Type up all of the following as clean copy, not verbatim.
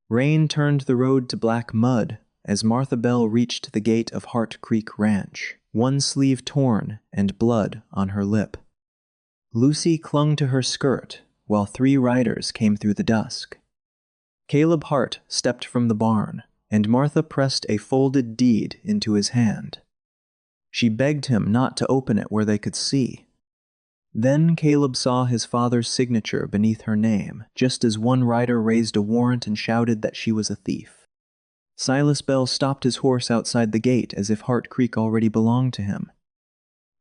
Rain turned the road to black mud as Martha Bell reached the gate of Hart Creek Ranch, one sleeve torn and blood on her lip. Lucy clung to her skirt while 3 riders came through the dusk. Caleb Hart stepped from the barn, and Martha pressed a folded deed into his hand. She begged him not to open it where they could see. Then Caleb saw his father's signature beneath her name, just as one rider raised a warrant and shouted that she was a thief. Silas Bell stopped his horse outside the gate as if Hart Creek already belonged to him.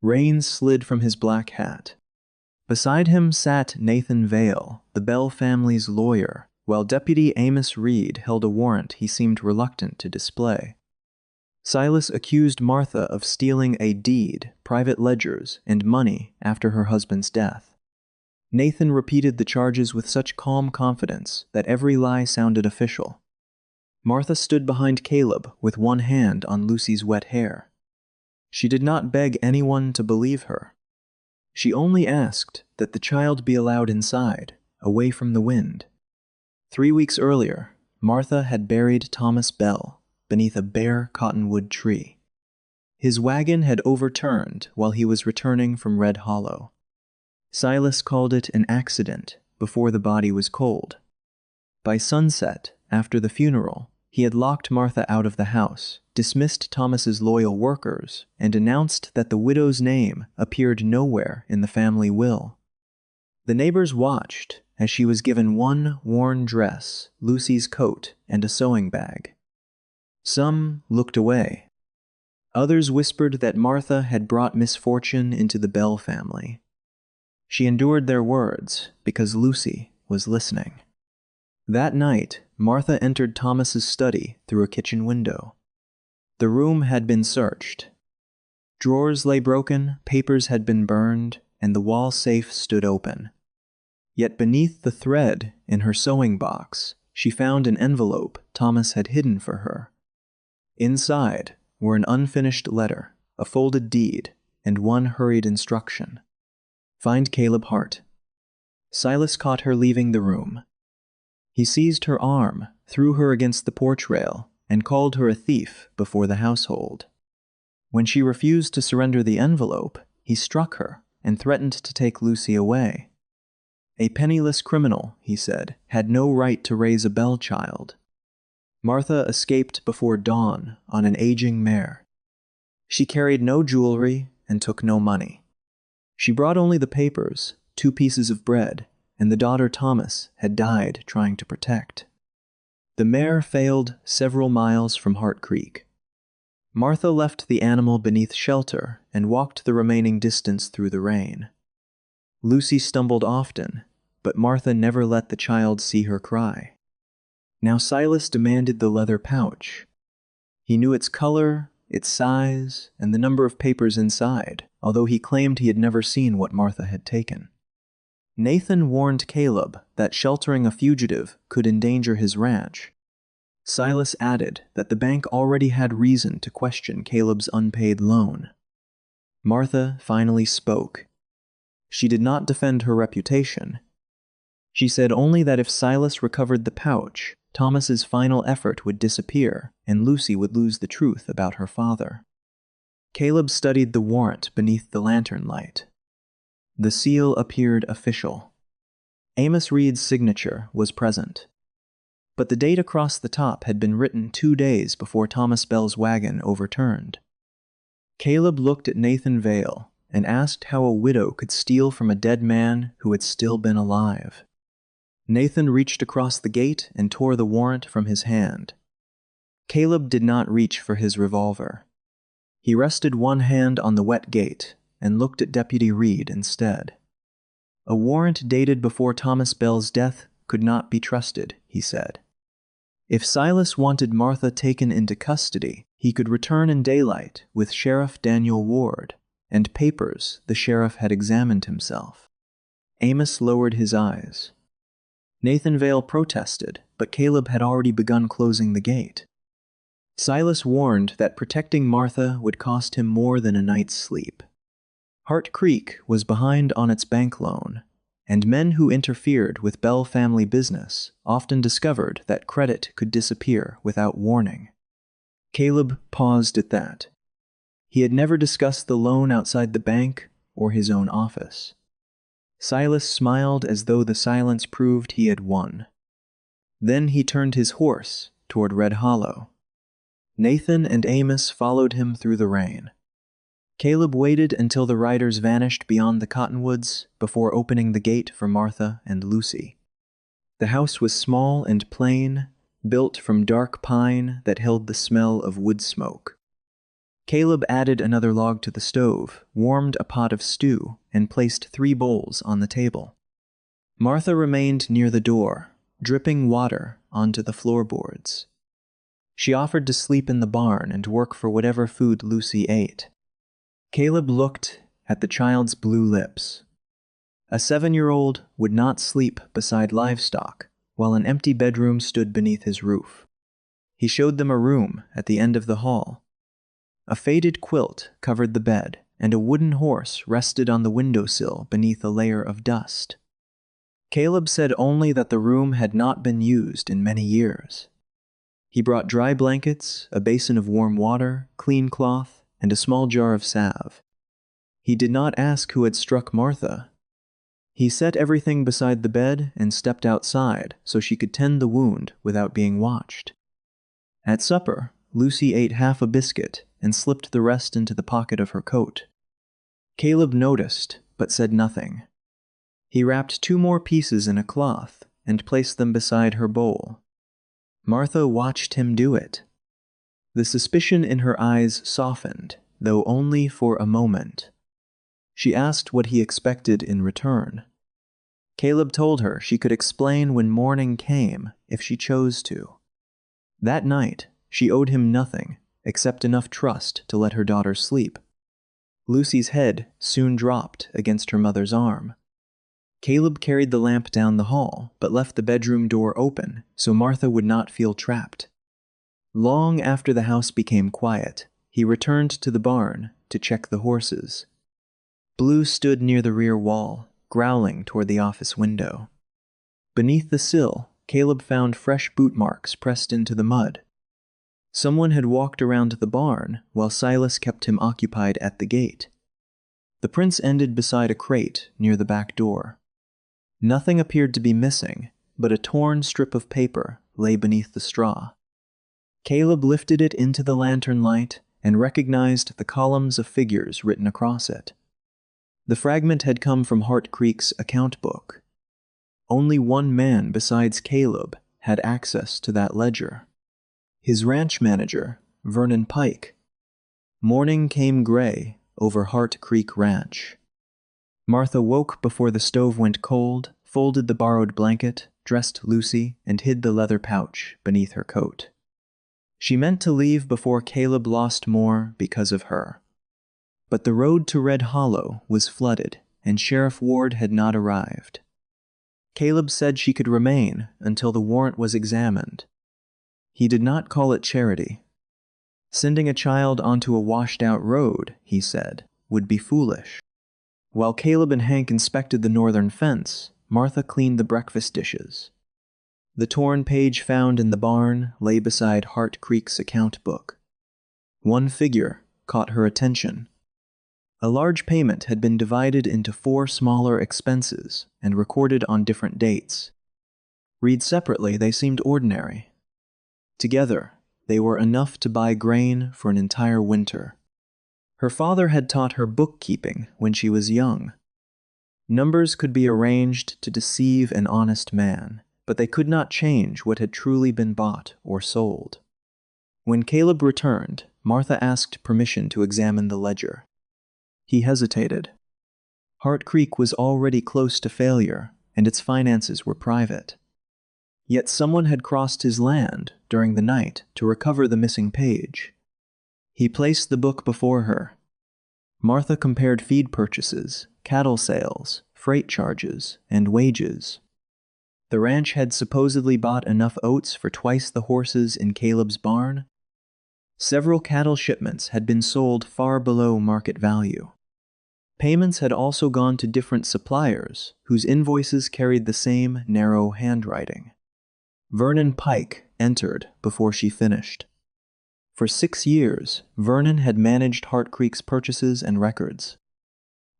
Rain slid from his black hat. Beside him sat Nathan Vale, the Bell family's lawyer, while Deputy Amos Reed held a warrant he seemed reluctant to display. Silas accused Martha of stealing a deed, private ledgers, and money after her husband's death. Nathan repeated the charges with such calm confidence that every lie sounded official. Martha stood behind Caleb with one hand on Lucy's wet hair. She did not beg anyone to believe her. She only asked that the child be allowed inside, away from the wind. 3 weeks earlier, Martha had buried Thomas Bell beneath a bare cottonwood tree. His wagon had overturned while he was returning from Red Hollow. Silas called it an accident before the body was cold. By sunset, after the funeral, he had locked Martha out of the house, dismissed Thomas's loyal workers, and announced that the widow's name appeared nowhere in the family will. The neighbors watched as she was given one worn dress, Lucy's coat, and a sewing bag. Some looked away. Others whispered that Martha had brought misfortune into the Bell family. She endured their words because Lucy was listening. That night, Martha entered Thomas's study through a kitchen window. The room had been searched. Drawers lay broken, papers had been burned, and the wall safe stood open. Yet beneath the thread in her sewing box, she found an envelope Thomas had hidden for her. Inside were an unfinished letter, a folded deed, and one hurried instruction. Find Caleb Hart. Silas caught her leaving the room. He seized her arm, threw her against the porch rail, and called her a thief before the household. When she refused to surrender the envelope, he struck her and threatened to take Lucy away. A penniless criminal, he said, had no right to raise a Bell child. Martha escaped before dawn on an aging mare. She carried no jewelry and took no money. She brought only the papers, 2 pieces of bread, and the daughter Thomas had died trying to protect. The mare failed several miles from Hart Creek. Martha left the animal beneath shelter and walked the remaining distance through the rain. Lucy stumbled often, but Martha never let the child see her cry. Now Silas demanded the leather pouch. He knew its color, its size, and the number of papers inside, although he claimed he had never seen what Martha had taken. Nathan warned Caleb that sheltering a fugitive could endanger his ranch. Silas added that the bank already had reason to question Caleb's unpaid loan. Martha finally spoke. She did not defend her reputation. She said only that if Silas recovered the pouch, Thomas's final effort would disappear and Lucy would lose the truth about her father. Caleb studied the warrant beneath the lantern light. The seal appeared official. Amos Reed's signature was present. But the date across the top had been written 2 days before Thomas Bell's wagon overturned. Caleb looked at Nathan Vale and asked how a widow could steal from a dead man who had still been alive. Nathan reached across the gate and tore the warrant from his hand. Caleb did not reach for his revolver. He rested one hand on the wet gate and looked at Deputy Reed instead. A warrant dated before Thomas Bell's death could not be trusted, he said. If Silas wanted Martha taken into custody, he could return in daylight with Sheriff Daniel Ward and papers the sheriff had examined himself. Amos lowered his eyes. Nathan Vale protested, but Caleb had already begun closing the gate. Silas warned that protecting Martha would cost him more than a night's sleep. Hart Creek was behind on its bank loan, and men who interfered with Bell family business often discovered that credit could disappear without warning. Caleb paused at that. He had never discussed the loan outside the bank or his own office. Silas smiled as though the silence proved he had won. Then he turned his horse toward Red Hollow. Nathan and Amos followed him through the rain. Caleb waited until the riders vanished beyond the cottonwoods before opening the gate for Martha and Lucy. The house was small and plain, built from dark pine that held the smell of wood smoke. Caleb added another log to the stove, warmed a pot of stew, and placed 3 bowls on the table. Martha remained near the door, dripping water onto the floorboards. She offered to sleep in the barn and work for whatever food Lucy ate. Caleb looked at the child's blue lips. A 7-year-old would not sleep beside livestock, while an empty bedroom stood beneath his roof. He showed them a room at the end of the hall. A faded quilt covered the bed, and a wooden horse rested on the windowsill beneath a layer of dust. Caleb said only that the room had not been used in many years. He brought dry blankets, a basin of warm water, clean cloth, and a small jar of salve. He did not ask who had struck Martha. He set everything beside the bed and stepped outside so she could tend the wound without being watched. At supper, Lucy ate half a biscuit and slipped the rest into the pocket of her coat. Caleb noticed, but said nothing. He wrapped 2 more pieces in a cloth and placed them beside her bowl. Martha watched him do it. The suspicion in her eyes softened, though only for a moment. She asked what he expected in return. Caleb told her she could explain when morning came if she chose to. That night, she owed him nothing except enough trust to let her daughter sleep. Lucy's head soon dropped against her mother's arm. Caleb carried the lamp down the hall, but left the bedroom door open so Martha would not feel trapped. Long after the house became quiet, he returned to the barn to check the horses. Blue stood near the rear wall, growling toward the office window. Beneath the sill, Caleb found fresh boot marks pressed into the mud. Someone had walked around the barn while Silas kept him occupied at the gate. The prints ended beside a crate near the back door. Nothing appeared to be missing, but a torn strip of paper lay beneath the straw. Caleb lifted it into the lantern light and recognized the columns of figures written across it. The fragment had come from Hart Creek's account book. Only one man besides Caleb had access to that ledger. His ranch manager, Vernon Pike. Morning came gray over Hart Creek Ranch. Martha woke before the stove went cold, folded the borrowed blanket, dressed Lucy, and hid the leather pouch beneath her coat. She meant to leave before Caleb lost more because of her. But the road to Red Hollow was flooded, and Sheriff Ward had not arrived. Caleb said she could remain until the warrant was examined. He did not call it charity. Sending a child onto a washed-out road, he said, would be foolish. While Caleb and Hank inspected the northern fence, Martha cleaned the breakfast dishes. The torn page found in the barn lay beside Hart Creek's account book. One figure caught her attention. A large payment had been divided into 4 smaller expenses and recorded on different dates. Read separately, they seemed ordinary. Together, they were enough to buy grain for an entire winter. Her father had taught her bookkeeping when she was young. Numbers could be arranged to deceive an honest man, but they could not change what had truly been bought or sold. When Caleb returned, Martha asked permission to examine the ledger. He hesitated. Hart Creek was already close to failure, and its finances were private. Yet someone had crossed his land during the night to recover the missing page. He placed the book before her. Martha compared feed purchases, cattle sales, freight charges, and wages. The ranch had supposedly bought enough oats for twice the horses in Caleb's barn. Several cattle shipments had been sold far below market value. Payments had also gone to different suppliers, whose invoices carried the same narrow handwriting. Vernon Pike entered before she finished. For 6 years, Vernon had managed Hart Creek's purchases and records.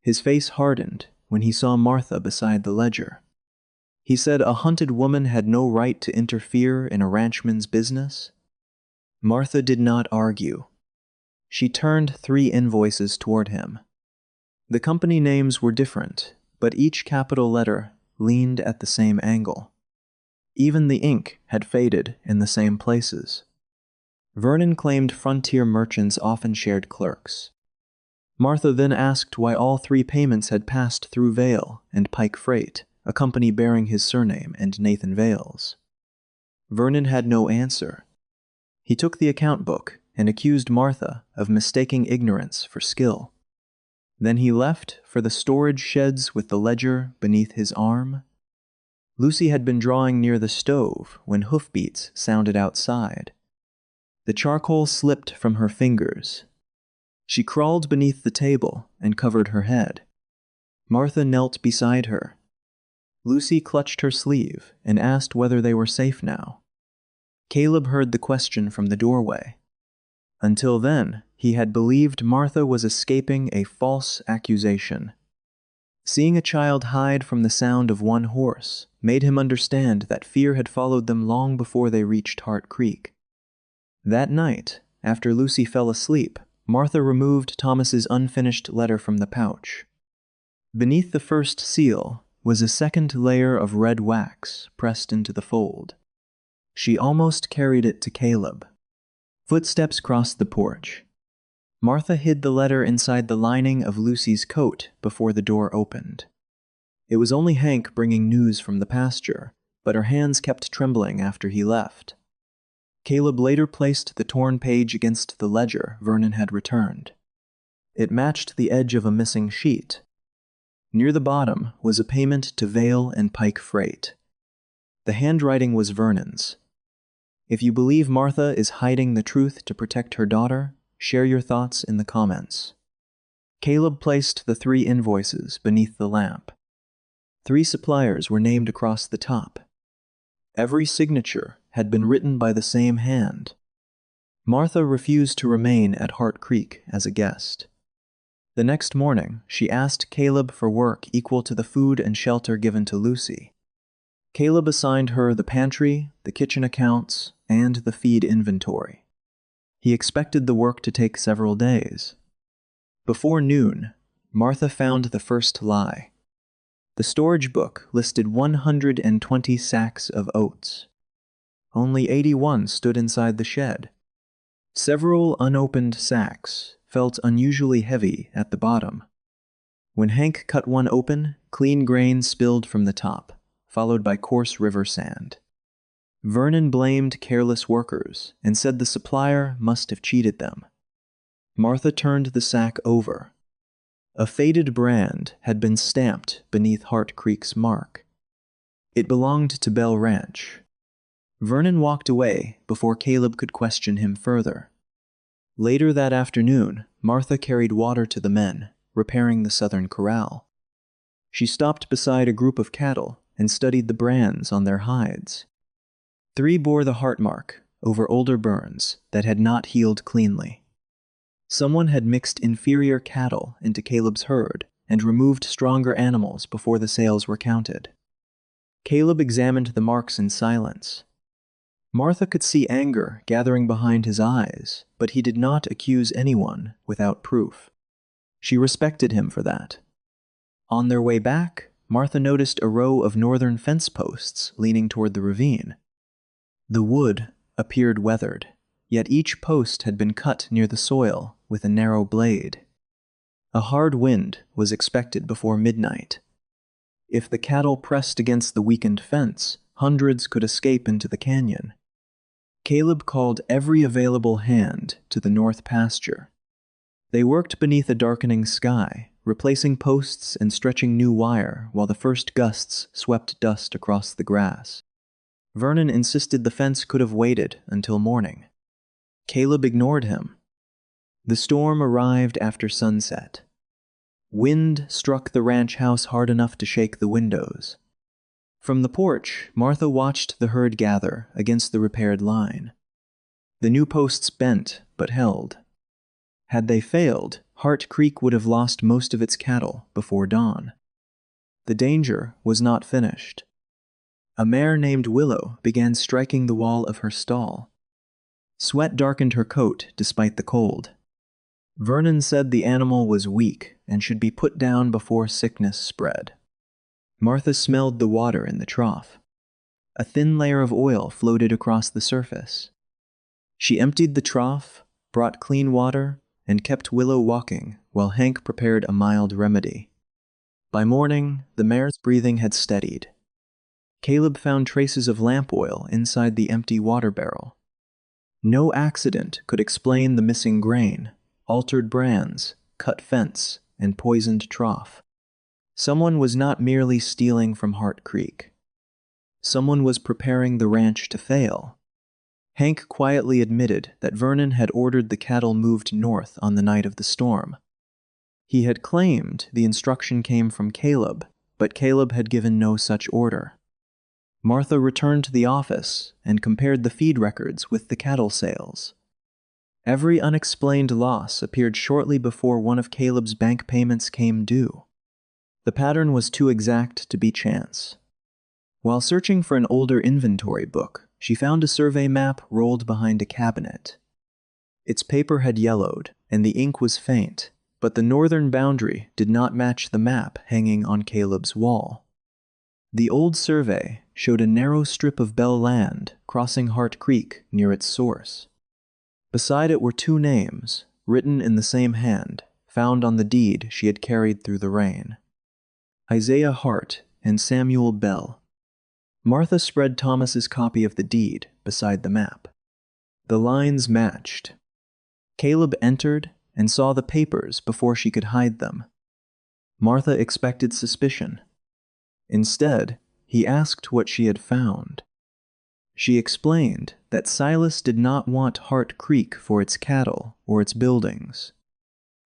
His face hardened when he saw Martha beside the ledger. He said a hunted woman had no right to interfere in a ranchman's business. Martha did not argue. She turned 3 invoices toward him. The company names were different, but each capital letter leaned at the same angle. Even the ink had faded in the same places. Vernon claimed frontier merchants often shared clerks. Martha then asked why all 3 payments had passed through Vale and Pike Freight, a company bearing his surname and Nathan Vale's. Vernon had no answer. He took the account book and accused Martha of mistaking ignorance for skill. Then he left for the storage sheds with the ledger beneath his arm. Lucy had been drawing near the stove when hoofbeats sounded outside. The charcoal slipped from her fingers. She crawled beneath the table and covered her head. Martha knelt beside her. Lucy clutched her sleeve and asked whether they were safe now. Caleb heard the question from the doorway. Until then, he had believed Martha was escaping a false accusation. Seeing a child hide from the sound of one horse made him understand that fear had followed them long before they reached Hart Creek. That night, after Lucy fell asleep, Martha removed Thomas's unfinished letter from the pouch. Beneath the first seal was a second layer of red wax pressed into the fold. She almost carried it to Caleb. Footsteps crossed the porch. Martha hid the letter inside the lining of Lucy's coat before the door opened. It was only Hank bringing news from the pasture, but her hands kept trembling after he left. Caleb later placed the torn page against the ledger Vernon had returned. It matched the edge of a missing sheet. Near the bottom was a payment to Vale and Pike Freight. The handwriting was Vernon's. If you believe Martha is hiding the truth to protect her daughter, share your thoughts in the comments. Caleb placed the 3 invoices beneath the lamp. 3 suppliers were named across the top. Every signature had been written by the same hand. Martha refused to remain at Hart Creek as a guest. The next morning, she asked Caleb for work equal to the food and shelter given to Lucy. Caleb assigned her the pantry, the kitchen accounts, and the feed inventory. He expected the work to take several days. Before noon, Martha found the first lie. The storage book listed 120 sacks of oats. Only 81 stood inside the shed. Several unopened sacks felt unusually heavy at the bottom. When Hank cut one open, clean grain spilled from the top, followed by coarse river sand. Vernon blamed careless workers and said the supplier must have cheated them. Martha turned the sack over. A faded brand had been stamped beneath Hart Creek's mark. It belonged to Bell Ranch. Vernon walked away before Caleb could question him further. Later that afternoon, Martha carried water to the men, repairing the southern corral. She stopped beside a group of cattle and studied the brands on their hides. 3 bore the heart mark over older burns that had not healed cleanly. Someone had mixed inferior cattle into Caleb's herd and removed stronger animals before the sales were counted. Caleb examined the marks in silence. Martha could see anger gathering behind his eyes, but he did not accuse anyone without proof. She respected him for that. On their way back, Martha noticed a row of northern fence posts leaning toward the ravine. The wood appeared weathered, yet each post had been cut near the soil with a narrow blade. A hard wind was expected before midnight. If the cattle pressed against the weakened fence, hundreds could escape into the canyon. Caleb called every available hand to the north pasture. They worked beneath a darkening sky, replacing posts and stretching new wire while the first gusts swept dust across the grass. Vernon insisted the fence could have waited until morning. Caleb ignored him. The storm arrived after sunset. Wind struck the ranch house hard enough to shake the windows. From the porch, Martha watched the herd gather against the repaired line. The new posts bent, but held. Had they failed, Hart Creek would have lost most of its cattle before dawn. The danger was not finished. A mare named Willow began striking the wall of her stall. Sweat darkened her coat despite the cold. Vernon said the animal was weak and should be put down before sickness spread. Martha smelled the water in the trough. A thin layer of oil floated across the surface. She emptied the trough, brought clean water, and kept Willow walking while Hank prepared a mild remedy. By morning, the mare's breathing had steadied. Caleb found traces of lamp oil inside the empty water barrel. No accident could explain the missing grain, altered brands, cut fence, and poisoned trough. Someone was not merely stealing from Hart Creek. Someone was preparing the ranch to fail. Hank quietly admitted that Vernon had ordered the cattle moved north on the night of the storm. He had claimed the instruction came from Caleb, but Caleb had given no such order. Martha returned to the office and compared the feed records with the cattle sales. Every unexplained loss appeared shortly before one of Caleb's bank payments came due. The pattern was too exact to be chance. While searching for an older inventory book, she found a survey map rolled behind a cabinet. Its paper had yellowed, and the ink was faint, but the northern boundary did not match the map hanging on Caleb's wall. The old survey showed a narrow strip of Bell land crossing Hart Creek near its source. Beside it were two names, written in the same hand, found on the deed she had carried through the rain: Isaiah Hart and Samuel Bell. Martha spread Thomas's copy of the deed beside the map. The lines matched. Caleb entered and saw the papers before she could hide them. Martha expected suspicion. Instead, he asked what she had found. She explained that Silas did not want Hart Creek for its cattle or its buildings.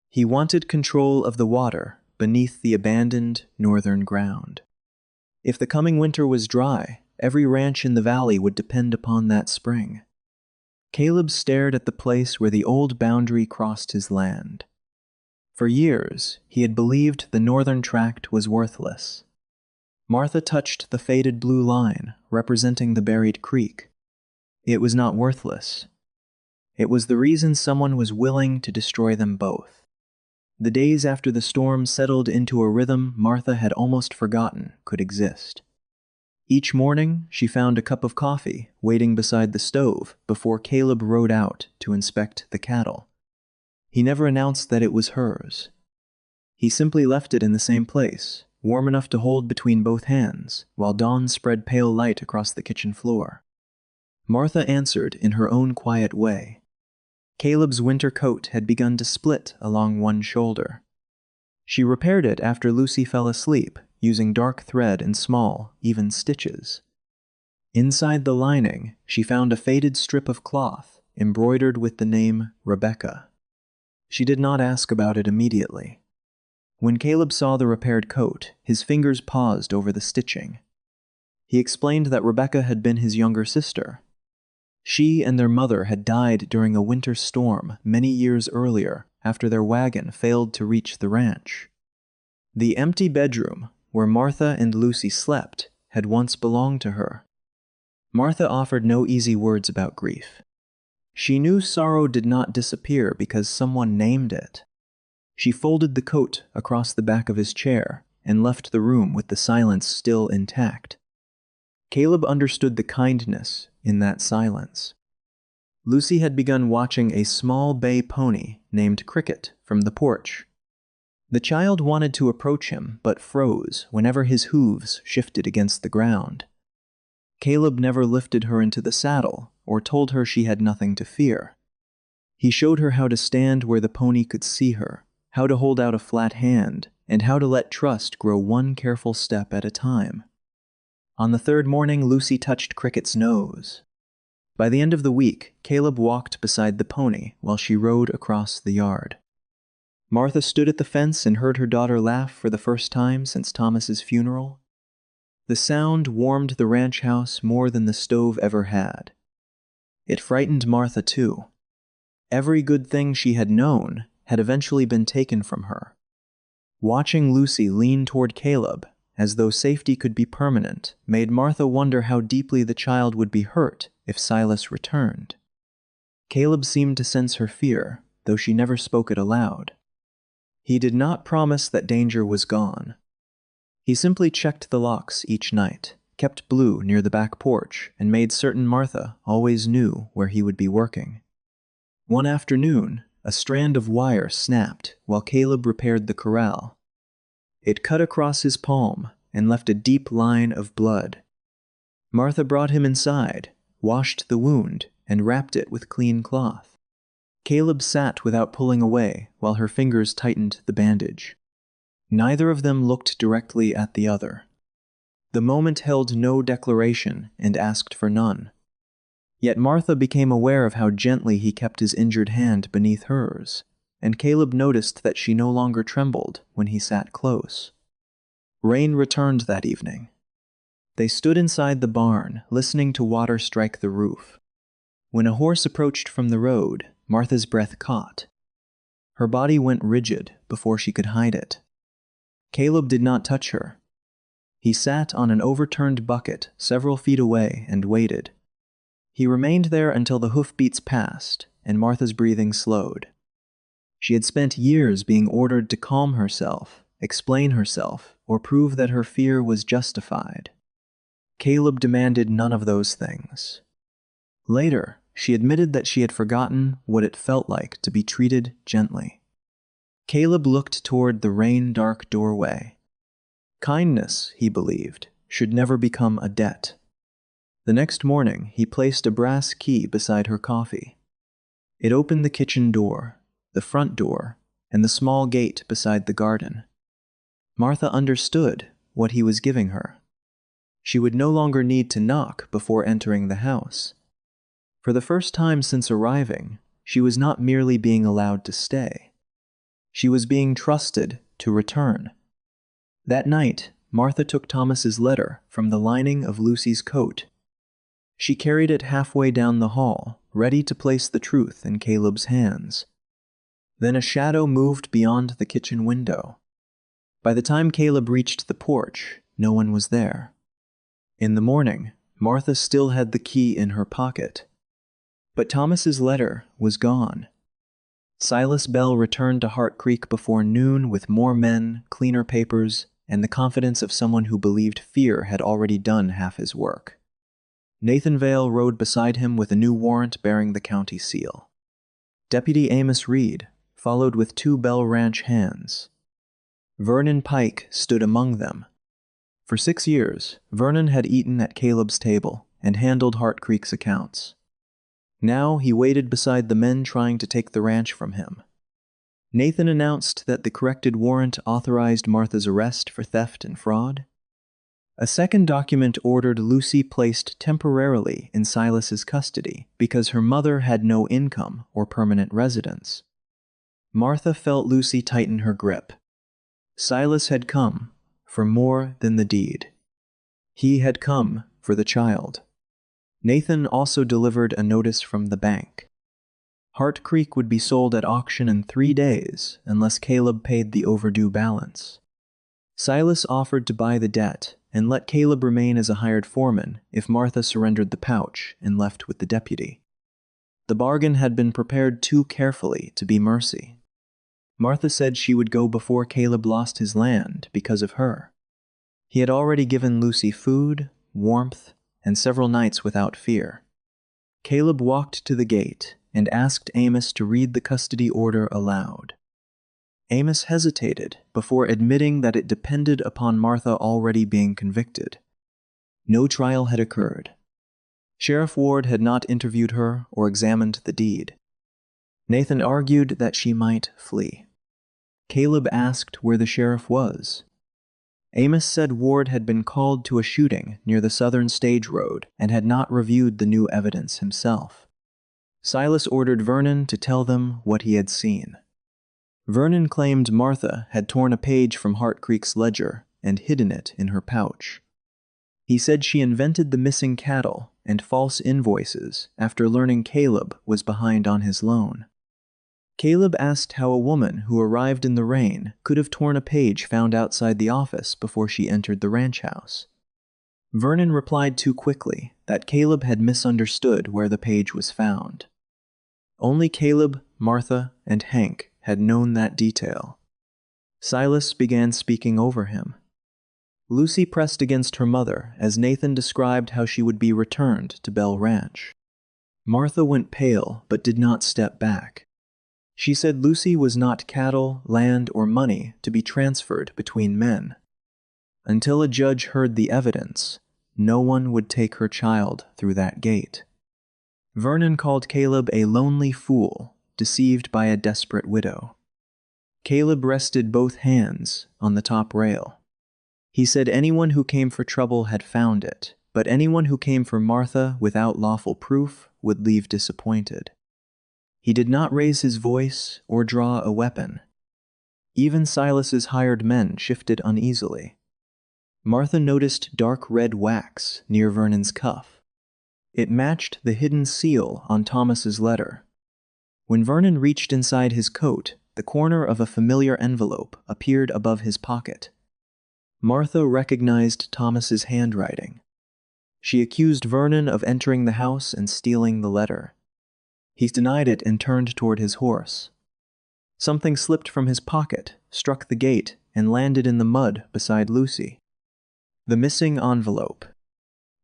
He wanted control of the water beneath the abandoned northern ground. If the coming winter was dry, every ranch in the valley would depend upon that spring. Caleb stared at the place where the old boundary crossed his land. For years, he had believed the northern tract was worthless. Martha touched the faded blue line representing the buried creek. It was not worthless. It was the reason someone was willing to destroy them both. The days after the storm settled into a rhythm Martha had almost forgotten could exist. Each morning, she found a cup of coffee waiting beside the stove before Caleb rode out to inspect the cattle. He never announced that it was hers. He simply left it in the same place, warm enough to hold between both hands, while dawn spread pale light across the kitchen floor. Martha answered in her own quiet way. Caleb's winter coat had begun to split along one shoulder. She repaired it after Lucy fell asleep, using dark thread and small, even stitches. Inside the lining, she found a faded strip of cloth embroidered with the name Rebecca. She did not ask about it immediately. When Caleb saw the repaired coat, his fingers paused over the stitching. He explained that Rebecca had been his younger sister. She and their mother had died during a winter storm many years earlier after their wagon failed to reach the ranch. The empty bedroom where Martha and Lucy slept had once belonged to her. Martha offered no easy words about grief. She knew sorrow did not disappear because someone named it. She folded the coat across the back of his chair and left the room with the silence still intact. Caleb understood the kindness in that silence. Lucy had begun watching a small bay pony named Cricket from the porch. The child wanted to approach him, but froze whenever his hooves shifted against the ground. Caleb never lifted her into the saddle or told her she had nothing to fear. He showed her how to stand where the pony could see her, how to hold out a flat hand, and how to let trust grow one careful step at a time. On the third morning, Lucy touched Cricket's nose. By the end of the week, Caleb walked beside the pony while she rode across the yard. Martha stood at the fence and heard her daughter laugh for the first time since Thomas's funeral. The sound warmed the ranch house more than the stove ever had. It frightened Martha too. Every good thing she had known had eventually been taken from her. Watching Lucy lean toward Caleb, as though safety could be permanent, made Martha wonder how deeply the child would be hurt if Silas returned. Caleb seemed to sense her fear, though she never spoke it aloud. He did not promise that danger was gone. He simply checked the locks each night, kept Blue near the back porch, and made certain Martha always knew where he would be working. One afternoon, a strand of wire snapped while Caleb repaired the corral. It cut across his palm and left a deep line of blood. Martha brought him inside, washed the wound, and wrapped it with clean cloth. Caleb sat without pulling away while her fingers tightened the bandage. Neither of them looked directly at the other. The moment held no declaration and asked for none. Yet Martha became aware of how gently he kept his injured hand beneath hers, and Caleb noticed that she no longer trembled when he sat close. Rain returned that evening. They stood inside the barn, listening to water strike the roof. When a horse approached from the road, Martha's breath caught. Her body went rigid before she could hide it. Caleb did not touch her. He sat on an overturned bucket several feet away and waited. He remained there until the hoofbeats passed and Martha's breathing slowed. She had spent years being ordered to calm herself, explain herself, or prove that her fear was justified. Caleb demanded none of those things. Later, she admitted that she had forgotten what it felt like to be treated gently. Caleb looked toward the rain-dark doorway. Kindness, he believed, should never become a debt. The next morning, he placed a brass key beside her coffee. It opened the kitchen door, the front door, and the small gate beside the garden. Martha understood what he was giving her. She would no longer need to knock before entering the house. For the first time since arriving, she was not merely being allowed to stay. She was being trusted to return. That night, Martha took Thomas's letter from the lining of Lucy's coat. She carried it halfway down the hall, ready to place the truth in Caleb's hands. Then a shadow moved beyond the kitchen window. By the time Caleb reached the porch, no one was there. In the morning, Martha still had the key in her pocket. But Thomas's letter was gone. Silas Bell returned to Hart Creek before noon with more men, cleaner papers, and the confidence of someone who believed fear had already done half his work. Nathan Vale rode beside him with a new warrant bearing the county seal. Deputy Amos Reed followed with 2 Bell Ranch hands. Vernon Pike stood among them. For 6 years, Vernon had eaten at Caleb's table and handled Hart Creek's accounts. Now he waited beside the men trying to take the ranch from him. Nathan announced that the corrected warrant authorized Martha's arrest for theft and fraud. A second document ordered Lucy placed temporarily in Silas's custody because her mother had no income or permanent residence. Martha felt Lucy tighten her grip. Silas had come for more than the deed. He had come for the child. Nathan also delivered a notice from the bank. Hart Creek would be sold at auction in 3 days unless Caleb paid the overdue balance. Silas offered to buy the debt and let Caleb remain as a hired foreman if Martha surrendered the pouch and left with the deputy. The bargain had been prepared too carefully to be mercy. Martha said she would go before Caleb lost his land because of her. He had already given Lucy food, warmth, and several nights without fear. Caleb walked to the gate and asked Amos to read the custody order aloud. Amos hesitated before admitting that it depended upon Martha already being convicted. No trial had occurred. Sheriff Ward had not interviewed her or examined the deed. Nathan argued that she might flee. Caleb asked where the sheriff was. Amos said Ward had been called to a shooting near the Southern Stage Road and had not reviewed the new evidence himself. Silas ordered Vernon to tell them what he had seen. Vernon claimed Martha had torn a page from Hart Creek's ledger and hidden it in her pouch. He said she invented the missing cattle and false invoices after learning Caleb was behind on his loan. Caleb asked how a woman who arrived in the rain could have torn a page found outside the office before she entered the ranch house. Vernon replied too quickly that Caleb had misunderstood where the page was found. Only Caleb, Martha, and Hank had known that detail. Silas began speaking over him. Lucy pressed against her mother as Nathan described how she would be returned to Bell Ranch. Martha went pale but did not step back. She said Lucy was not cattle, land, or money to be transferred between men. Until a judge heard the evidence, no one would take her child through that gate. Vernon called Caleb a lonely fool, deceived by a desperate widow. Caleb rested both hands on the top rail. He said anyone who came for trouble had found it, but anyone who came for Martha without lawful proof would leave disappointed. He did not raise his voice or draw a weapon. Even Silas's hired men shifted uneasily. Martha noticed dark red wax near Vernon's cuff. It matched the hidden seal on Thomas's letter. When Vernon reached inside his coat, the corner of a familiar envelope appeared above his pocket. Martha recognized Thomas's handwriting. She accused Vernon of entering the house and stealing the letter. He denied it and turned toward his horse. Something slipped from his pocket, struck the gate, and landed in the mud beside Lucy. The missing envelope.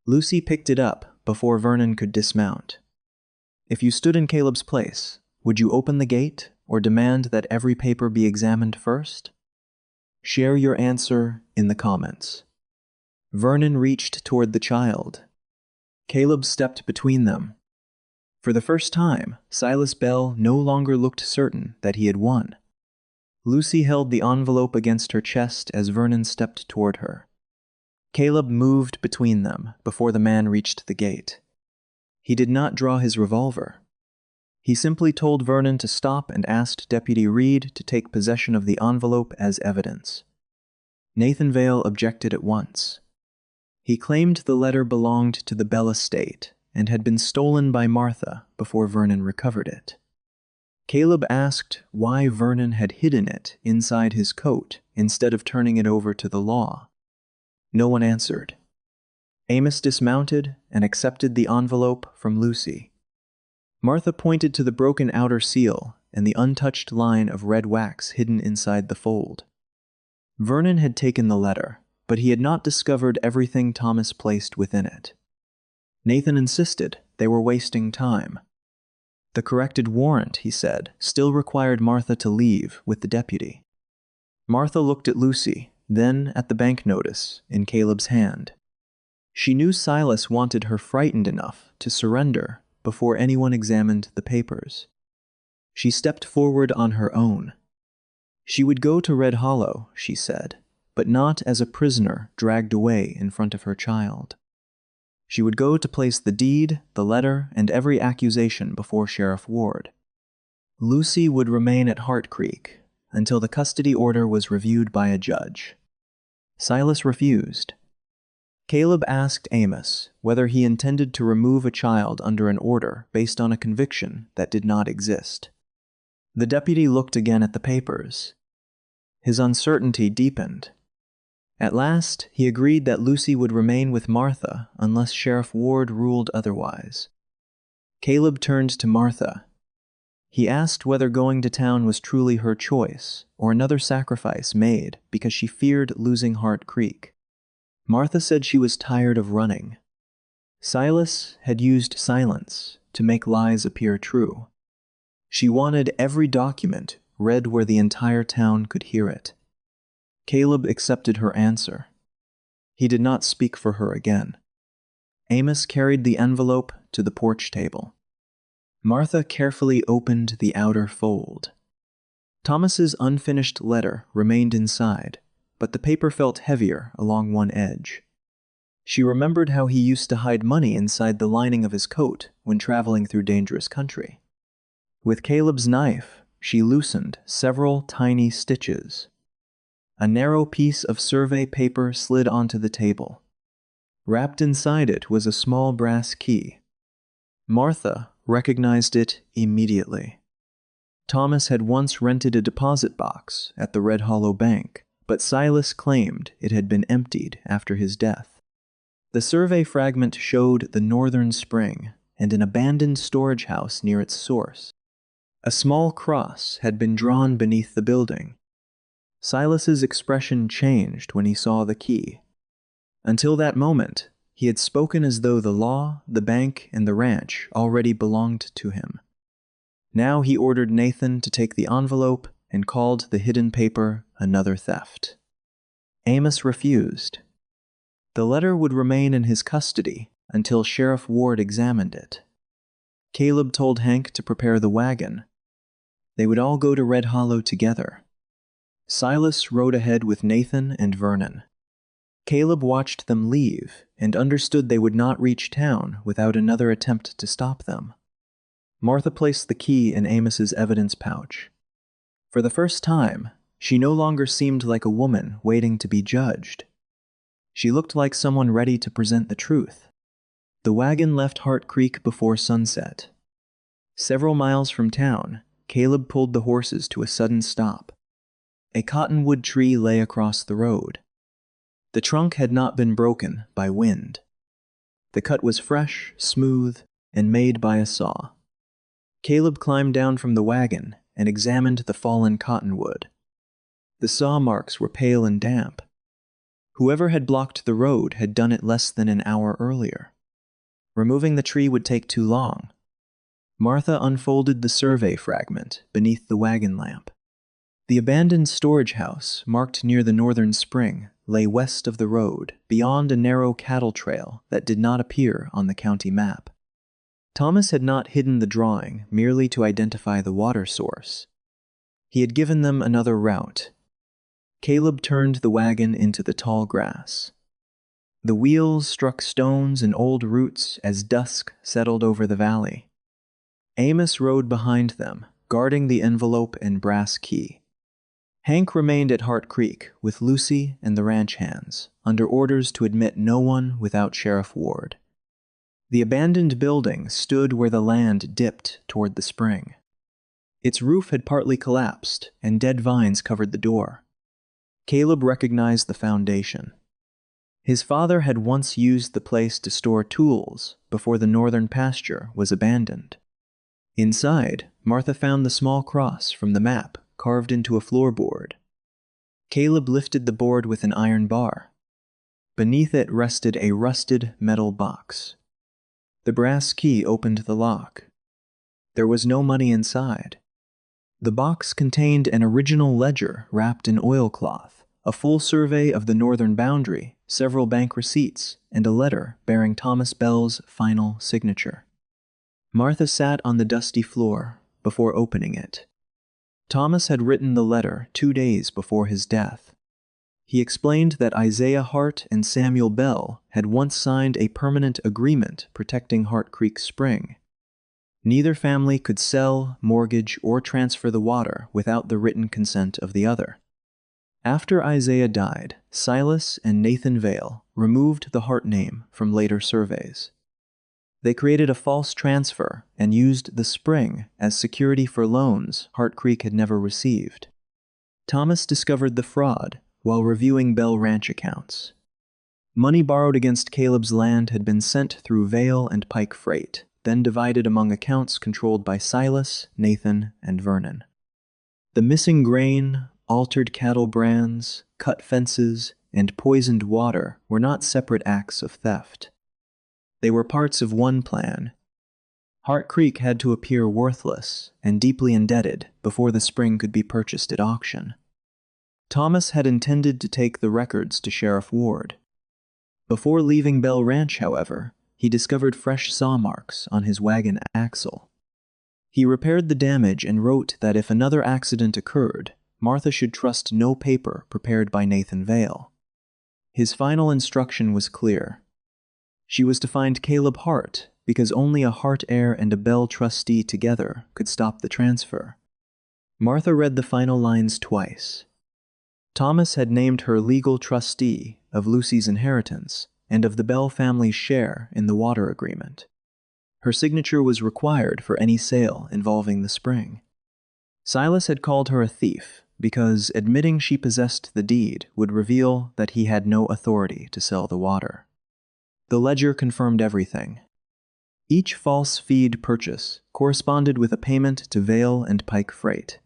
Lucy picked it up before Vernon could dismount. If you stood in Caleb's place, would you open the gate or demand that every paper be examined first? Share your answer in the comments. Vernon reached toward the child. Caleb stepped between them. For the first time, Silas Bell no longer looked certain that he had won. Lucy held the envelope against her chest as Vernon stepped toward her. Caleb moved between them before the man reached the gate. He did not draw his revolver. He simply told Vernon to stop and asked Deputy Reed to take possession of the envelope as evidence. Nathan Vale objected at once. He claimed the letter belonged to the Bell estate and had been stolen by Martha before Vernon recovered it. Caleb asked why Vernon had hidden it inside his coat instead of turning it over to the law. No one answered. Amos dismounted and accepted the envelope from Lucy. Martha pointed to the broken outer seal and the untouched line of red wax hidden inside the fold. Vernon had taken the letter, but he had not discovered everything Thomas placed within it. Nathan insisted they were wasting time. The corrected warrant, he said, still required Martha to leave with the deputy. Martha looked at Lucy, then at the bank notice in Caleb's hand. She knew Silas wanted her frightened enough to surrender before anyone examined the papers. She stepped forward on her own. She would go to Red Hollow, she said, but not as a prisoner dragged away in front of her child. She would go to place the deed, the letter, and every accusation before Sheriff Ward. Lucy would remain at Hart Creek until the custody order was reviewed by a judge. Silas refused. Caleb asked Amos whether he intended to remove a child under an order based on a conviction that did not exist. The deputy looked again at the papers. His uncertainty deepened. At last, he agreed that Lucy would remain with Martha unless Sheriff Ward ruled otherwise. Caleb turned to Martha. He asked whether going to town was truly her choice or another sacrifice made because she feared losing Hart Creek. Martha said she was tired of running. Silas had used silence to make lies appear true. She wanted every document read where the entire town could hear it. Caleb accepted her answer. He did not speak for her again. Amos carried the envelope to the porch table. Martha carefully opened the outer fold. Thomas's unfinished letter remained inside, but the paper felt heavier along one edge. She remembered how he used to hide money inside the lining of his coat when traveling through dangerous country. With Caleb's knife, she loosened several tiny stitches. A narrow piece of survey paper slid onto the table. Wrapped inside it was a small brass key. Martha recognized it immediately. Thomas had once rented a deposit box at the Red Hollow Bank, but Silas claimed it had been emptied after his death. The survey fragment showed the northern spring and an abandoned storage house near its source. A small cross had been drawn beneath the building. Silas's expression changed when he saw the key. Until that moment, he had spoken as though the law, the bank, and the ranch already belonged to him. Now he ordered Nathan to take the envelope and called the hidden paper another theft. Amos refused. The letter would remain in his custody until Sheriff Ward examined it. Caleb told Hank to prepare the wagon. They would all go to Red Hollow together. Silas rode ahead with Nathan and Vernon. Caleb watched them leave and understood they would not reach town without another attempt to stop them. Martha placed the key in Amos's evidence pouch. For the first time, she no longer seemed like a woman waiting to be judged. She looked like someone ready to present the truth. The wagon left Hart Creek before sunset. Several miles from town, Caleb pulled the horses to a sudden stop. A cottonwood tree lay across the road. The trunk had not been broken by wind. The cut was fresh, smooth, and made by a saw. Caleb climbed down from the wagon and examined the fallen cottonwood. The saw marks were pale and damp. Whoever had blocked the road had done it less than an hour earlier. Removing the tree would take too long. Martha unfolded the survey fragment beneath the wagon lamp. The abandoned storage house, marked near the northern spring, lay west of the road, beyond a narrow cattle trail that did not appear on the county map. Thomas had not hidden the drawing merely to identify the water source. He had given them another route. Caleb turned the wagon into the tall grass. The wheels struck stones and old roots as dusk settled over the valley. Amos rode behind them, guarding the envelope and brass key. Hank remained at Hart Creek with Lucy and the ranch hands, under orders to admit no one without Sheriff Ward. The abandoned building stood where the land dipped toward the spring. Its roof had partly collapsed, and dead vines covered the door. Caleb recognized the foundation. His father had once used the place to store tools before the northern pasture was abandoned. Inside, Martha found the small cross from the map carved into a floorboard. Caleb lifted the board with an iron bar. Beneath it rested a rusted metal box. The brass key opened the lock. There was no money inside. The box contained an original ledger wrapped in oilcloth, a full survey of the northern boundary, several bank receipts, and a letter bearing Thomas Bell's final signature. Martha sat on the dusty floor before opening it. Thomas had written the letter 2 days before his death. He explained that Isaiah Hart and Samuel Bell had once signed a permanent agreement protecting Hart Creek Spring. Neither family could sell, mortgage, or transfer the water without the written consent of the other. After Isaiah died, Silas and Nathan Vale removed the Hart name from later surveys. They created a false transfer and used the spring as security for loans Hart Creek had never received. Thomas discovered the fraud while reviewing Bell Ranch accounts. Money borrowed against Caleb's land had been sent through Vale and Pike Freight, then divided among accounts controlled by Silas, Nathan, and Vernon. The missing grain, altered cattle brands, cut fences, and poisoned water were not separate acts of theft. They were parts of one plan. Hart Creek had to appear worthless and deeply indebted before the spring could be purchased at auction. Thomas had intended to take the records to Sheriff Ward. Before leaving Bell Ranch, however, he discovered fresh saw marks on his wagon axle. He repaired the damage and wrote that if another accident occurred, Martha should trust no paper prepared by Nathan Vale. His final instruction was clear. She was to find Caleb Hart, because only a Hart heir and a Bell trustee together could stop the transfer. Martha read the final lines twice. Thomas had named her legal trustee of Lucy's inheritance and of the Bell family's share in the water agreement. Her signature was required for any sale involving the spring. Silas had called her a thief because admitting she possessed the deed would reveal that he had no authority to sell the water. The ledger confirmed everything. Each false feed purchase corresponded with a payment to Vale and Pike Freight.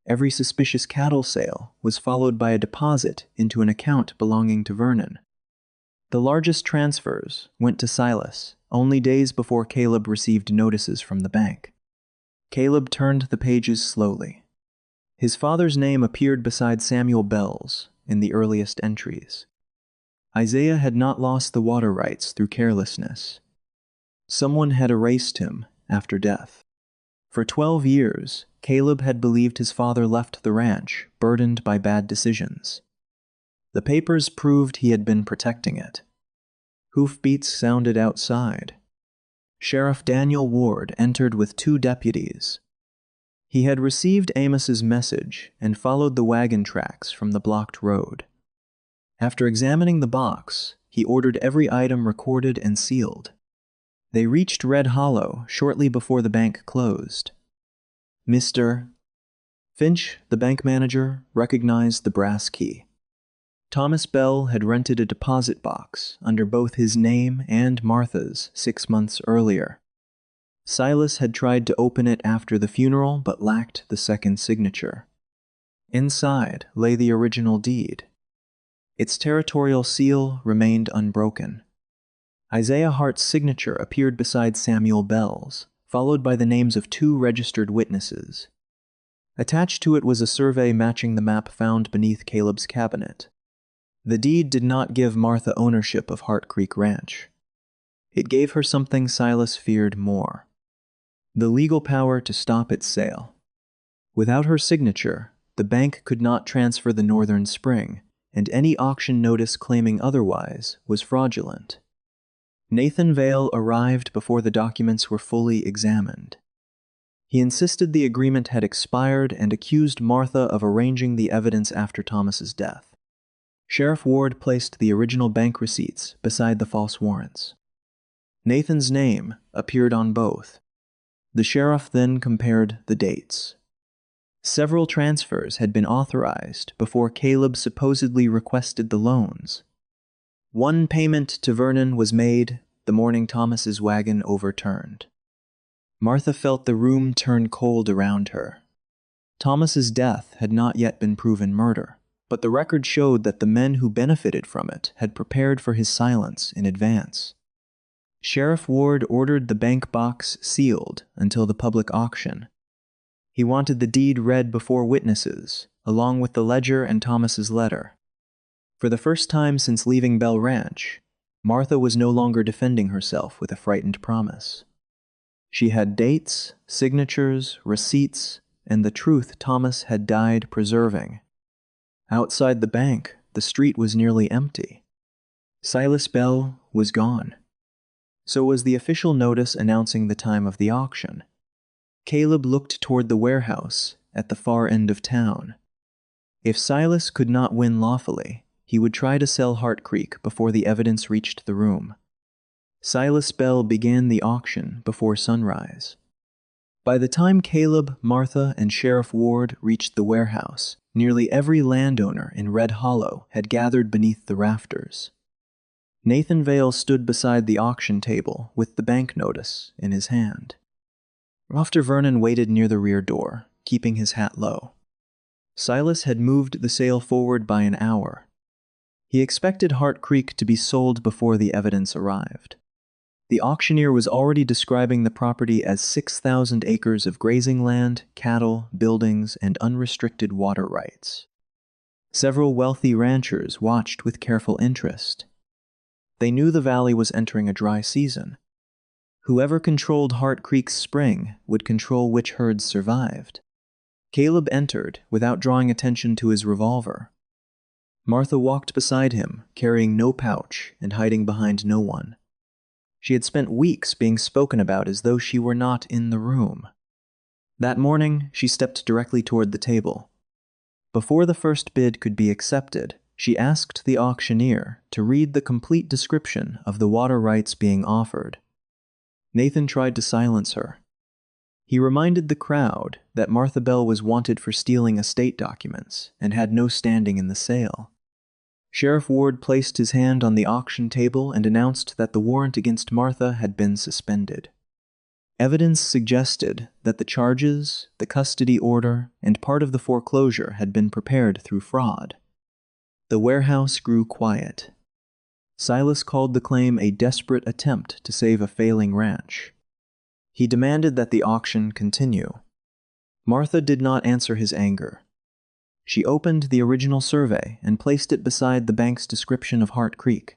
Every suspicious cattle sale was followed by a deposit into an account belonging to Vernon. The largest transfers went to Silas only days before Caleb received notices from the bank. Caleb turned the pages slowly. His father's name appeared beside Samuel Bell's in the earliest entries. Isaiah had not lost the water rights through carelessness. Someone had erased him after death. For 12 years, Caleb had believed his father left the ranch burdened by bad decisions. The papers proved he had been protecting it. Hoofbeats sounded outside. Sheriff Daniel Ward entered with 2 deputies. He had received Amos's message and followed the wagon tracks from the blocked road. After examining the box, he ordered every item recorded and sealed. They reached Red Hollow shortly before the bank closed. Mr. Finch, the bank manager, recognized the brass key. Thomas Bell had rented a deposit box under both his name and Martha's 6 months earlier. Silas had tried to open it after the funeral but lacked the second signature. Inside lay the original deed. Its territorial seal remained unbroken. Isaiah Hart's signature appeared beside Samuel Bell's, followed by the names of 2 registered witnesses. Attached to it was a survey matching the map found beneath Caleb's cabinet. The deed did not give Martha ownership of Hart Creek Ranch. It gave her something Silas feared more: the legal power to stop its sale. Without her signature, the bank could not transfer the Northern Spring, and any auction notice claiming otherwise was fraudulent. Nathan Vale arrived before the documents were fully examined. He insisted the agreement had expired and accused Martha of arranging the evidence after Thomas's death. Sheriff Ward placed the original bank receipts beside the false warrants. Nathan's name appeared on both. The sheriff then compared the dates. Several transfers had been authorized before Caleb supposedly requested the loans. 1 payment to Vernon was made the morning Thomas's wagon overturned. Martha felt the room turn cold around her. Thomas's death had not yet been proven murder, but the record showed that the men who benefited from it had prepared for his silence in advance. Sheriff Ward ordered the bank box sealed until the public auction. He wanted the deed read before witnesses, along with the ledger and Thomas's letter. For the first time since leaving Bell Ranch, Martha was no longer defending herself with a frightened promise. She had dates, signatures, receipts, and the truth Thomas had died preserving. Outside the bank, the street was nearly empty. Silas Bell was gone. So was the official notice announcing the time of the auction. Caleb looked toward the warehouse at the far end of town. If Silas could not win lawfully, he would try to sell Hart Creek before the evidence reached the room. Silas Bell began the auction before sunrise. By the time Caleb, Martha, and Sheriff Ward reached the warehouse, nearly every landowner in Red Hollow had gathered beneath the rafters. Nathan Vale stood beside the auction table with the bank notice in his hand. Dr. Vernon waited near the rear door, keeping his hat low. Silas had moved the sale forward by an hour. He expected Hart Creek to be sold before the evidence arrived. The auctioneer was already describing the property as 6,000 acres of grazing land, cattle, buildings, and unrestricted water rights. Several wealthy ranchers watched with careful interest. They knew the valley was entering a dry season. Whoever controlled Hart Creek's spring would control which herds survived. Caleb entered without drawing attention to his revolver. Martha walked beside him, carrying no pouch and hiding behind no one. She had spent weeks being spoken about as though she were not in the room. That morning, she stepped directly toward the table. Before the first bid could be accepted, she asked the auctioneer to read the complete description of the water rights being offered. Nathan tried to silence her. He reminded the crowd that Martha Bell was wanted for stealing estate documents and had no standing in the sale. Sheriff Ward placed his hand on the auction table and announced that the warrant against Martha had been suspended. Evidence suggested that the charges, the custody order, and part of the foreclosure had been prepared through fraud. The warehouse grew quiet. Silas called the claim a desperate attempt to save a failing ranch. He demanded that the auction continue. Martha did not answer his anger. She opened the original survey and placed it beside the bank's description of Hart Creek.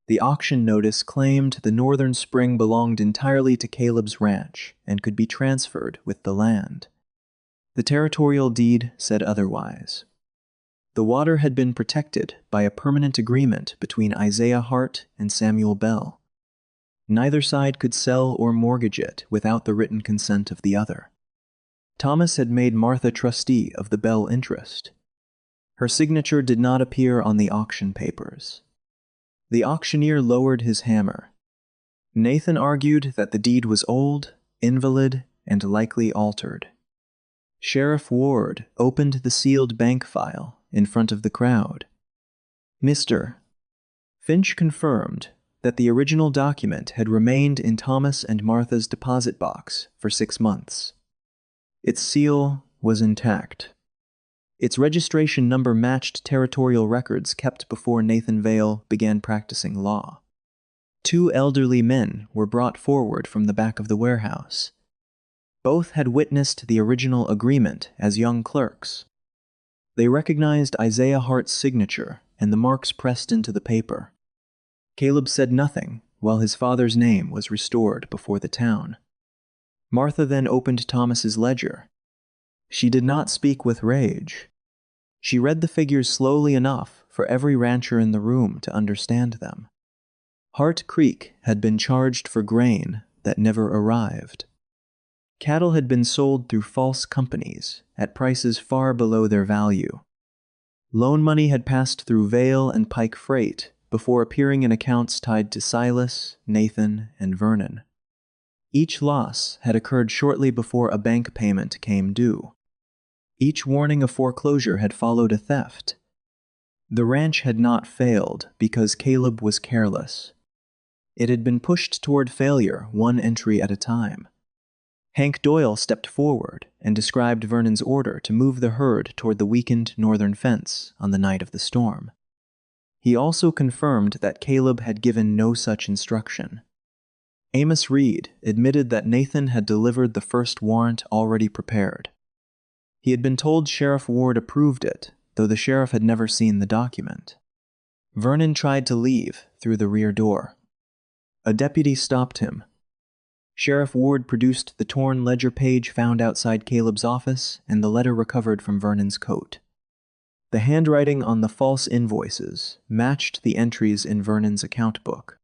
The auction notice claimed the northern spring belonged entirely to Caleb's ranch and could be transferred with the land. The territorial deed said otherwise. The water had been protected by a permanent agreement between Isaiah Hart and Samuel Bell. Neither side could sell or mortgage it without the written consent of the other. Thomas had made Martha trustee of the Bell interest. Her signature did not appear on the auction papers. The auctioneer lowered his hammer. Nathan argued that the deed was old, invalid, and likely altered. Sheriff Ward opened the sealed bank file in front of the crowd. Mr. Finch confirmed that the original document had remained in Thomas and Martha's deposit box for 6 months. Its seal was intact. Its registration number matched territorial records kept before Nathan Vale began practicing law. 2 elderly men were brought forward from the back of the warehouse. Both had witnessed the original agreement as young clerks. They recognized Isaiah Hart's signature and the marks pressed into the paper. Caleb said nothing while his father's name was restored before the town. Martha then opened Thomas's ledger. She did not speak with rage. She read the figures slowly enough for every rancher in the room to understand them. Hart Creek had been charged for grain that never arrived. Cattle had been sold through false companies at prices far below their value. Loan money had passed through Vale and Pike Freight before appearing in accounts tied to Silas, Nathan, and Vernon. Each loss had occurred shortly before a bank payment came due. Each warning of foreclosure had followed a theft. The ranch had not failed because Caleb was careless. It had been pushed toward failure one entry at a time. Hank Doyle stepped forward and described Vernon's order to move the herd toward the weakened northern fence on the night of the storm. He also confirmed that Caleb had given no such instruction. Amos Reed admitted that Nathan had delivered the first warrant already prepared. He had been told Sheriff Ward approved it, though the sheriff had never seen the document. Vernon tried to leave through the rear door. A deputy stopped him. Sheriff Ward produced the torn ledger page found outside Caleb's office and the letter recovered from Vernon's coat. The handwriting on the false invoices matched the entries in Vernon's account book.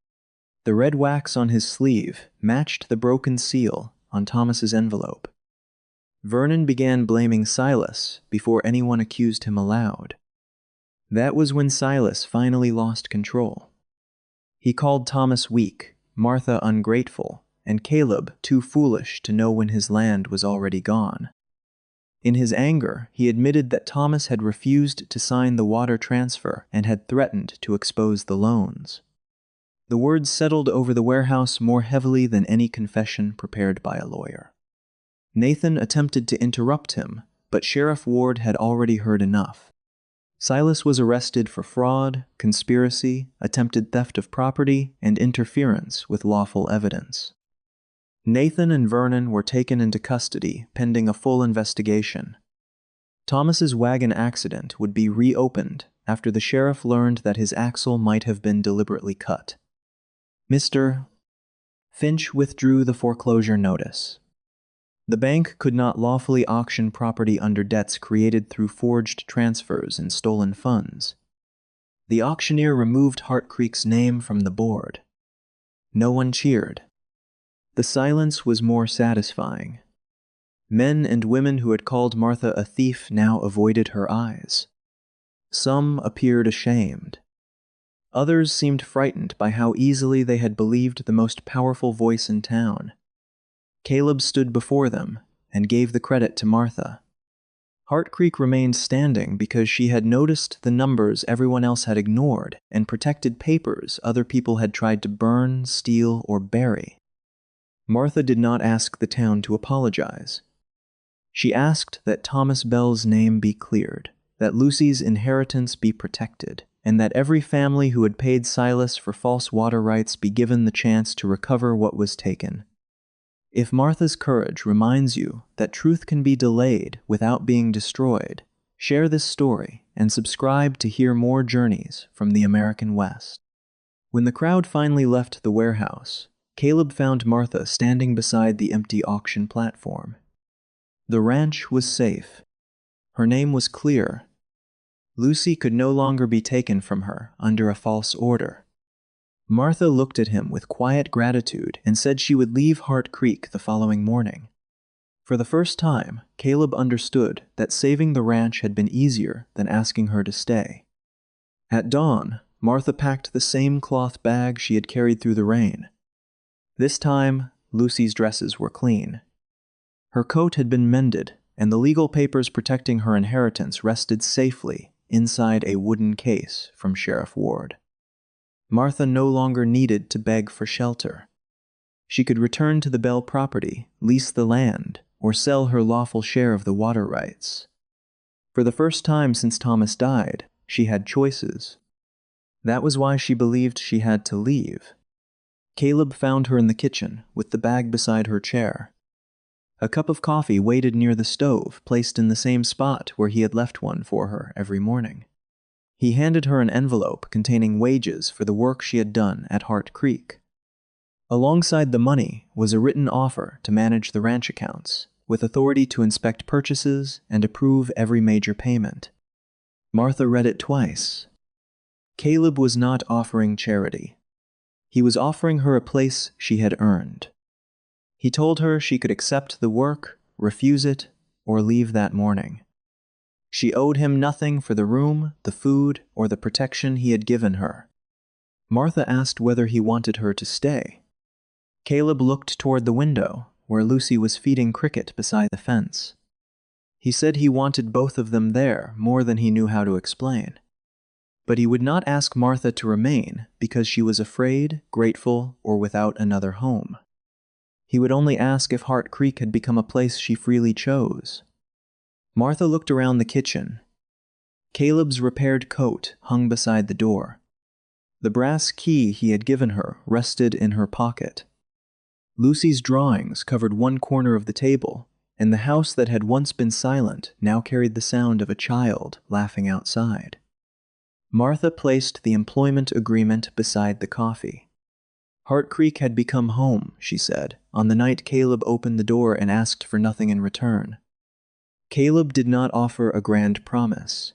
The red wax on his sleeve matched the broken seal on Thomas's envelope. Vernon began blaming Silas before anyone accused him aloud. That was when Silas finally lost control. He called Thomas weak, Martha ungrateful, and Caleb too foolish to know when his land was already gone. In his anger, he admitted that Thomas had refused to sign the water transfer and had threatened to expose the loans. The words settled over the warehouse more heavily than any confession prepared by a lawyer. Nathan attempted to interrupt him, but Sheriff Ward had already heard enough. Silas was arrested for fraud, conspiracy, attempted theft of property, and interference with lawful evidence. Nathan and Vernon were taken into custody pending a full investigation. Thomas's wagon accident would be reopened after the sheriff learned that his axle might have been deliberately cut. Mr. Finch withdrew the foreclosure notice. The bank could not lawfully auction property under debts created through forged transfers and stolen funds. The auctioneer removed Hart Creek's name from the board. No one cheered. The silence was more satisfying. Men and women who had called Martha a thief now avoided her eyes. Some appeared ashamed. Others seemed frightened by how easily they had believed the most powerful voice in town. Caleb stood before them and gave the credit to Martha. Hart Creek remained standing because she had noticed the numbers everyone else had ignored and protected papers other people had tried to burn, steal, or bury. Martha did not ask the town to apologize. She asked that Thomas Bell's name be cleared, that Lucy's inheritance be protected, and that every family who had paid Silas for false water rights be given the chance to recover what was taken. If Martha's courage reminds you that truth can be delayed without being destroyed, share this story and subscribe to hear more journeys from the American West. When the crowd finally left the warehouse, Caleb found Martha standing beside the empty auction platform. The ranch was safe. Her name was clear. Lucy could no longer be taken from her under a false order. Martha looked at him with quiet gratitude and said she would leave Hart Creek the following morning. For the first time, Caleb understood that saving the ranch had been easier than asking her to stay. At dawn, Martha packed the same cloth bag she had carried through the rain. This time, Lucy's dresses were clean. Her coat had been mended, and the legal papers protecting her inheritance rested safely inside a wooden case from Sheriff Ward. Martha no longer needed to beg for shelter. She could return to the Bell property, lease the land, or sell her lawful share of the water rights. For the first time since Thomas died, she had choices. That was why she believed she had to leave. Caleb found her in the kitchen, with the bag beside her chair. A cup of coffee waited near the stove, placed in the same spot where he had left one for her every morning. He handed her an envelope containing wages for the work she had done at Hart Creek. Alongside the money was a written offer to manage the ranch accounts, with authority to inspect purchases and approve every major payment. Martha read it twice. Caleb was not offering charity. He was offering her a place she had earned. He told her she could accept the work, refuse it, or leave that morning. She owed him nothing for the room, the food, or the protection he had given her. Martha asked whether he wanted her to stay. Caleb looked toward the window, where Lucy was feeding Cricket beside the fence. He said he wanted both of them there more than he knew how to explain. But he would not ask Martha to remain because she was afraid, grateful, or without another home. He would only ask if Hart Creek had become a place she freely chose. Martha looked around the kitchen. Caleb's repaired coat hung beside the door. The brass key he had given her rested in her pocket. Lucy's drawings covered one corner of the table, and the house that had once been silent now carried the sound of a child laughing outside. Martha placed the employment agreement beside the coffee. Hart Creek had become home, she said, on the night Caleb opened the door and asked for nothing in return. Caleb did not offer a grand promise.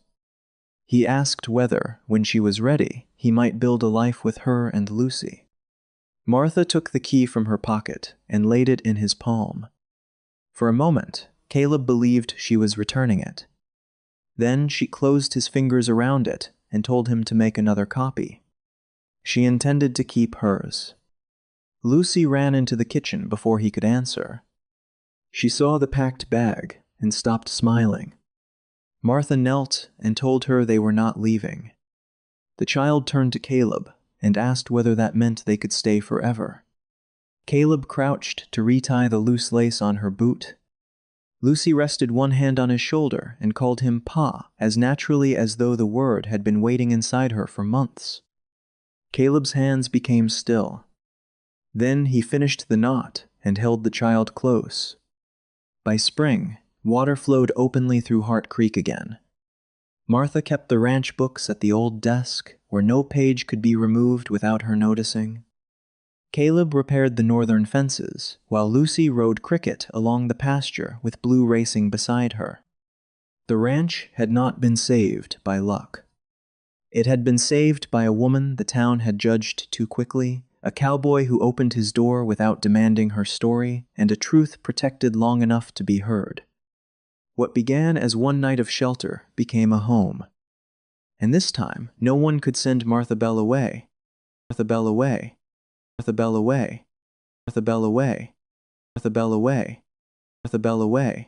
He asked whether, when she was ready, he might build a life with her and Lucy. Martha took the key from her pocket and laid it in his palm. For a moment, Caleb believed she was returning it. Then she closed his fingers around it and told him to make another copy. She intended to keep hers. Lucy ran into the kitchen before he could answer. She saw the packed bag and stopped smiling. Martha knelt and told her they were not leaving. The child turned to Caleb and asked whether that meant they could stay forever. Caleb crouched to retie the loose lace on her boot. Lucy rested one hand on his shoulder and called him Pa, as naturally as though the word had been waiting inside her for months. Caleb's hands became still. Then he finished the knot and held the child close. By spring, water flowed openly through Hart Creek again. Martha kept the ranch books at the old desk, where no page could be removed without her noticing. Caleb repaired the northern fences, while Lucy rode Cricket along the pasture with Blue racing beside her. The ranch had not been saved by luck. It had been saved by a woman the town had judged too quickly, A cowboy who opened his door without demanding her story, and a truth protected long enough to be heard. What began as one night of shelter became a home. And this time, no one could send Martha Bell away. Martha Bell away. Martha Bell away. Martha Bell away. Martha Bell away. Martha Bell away.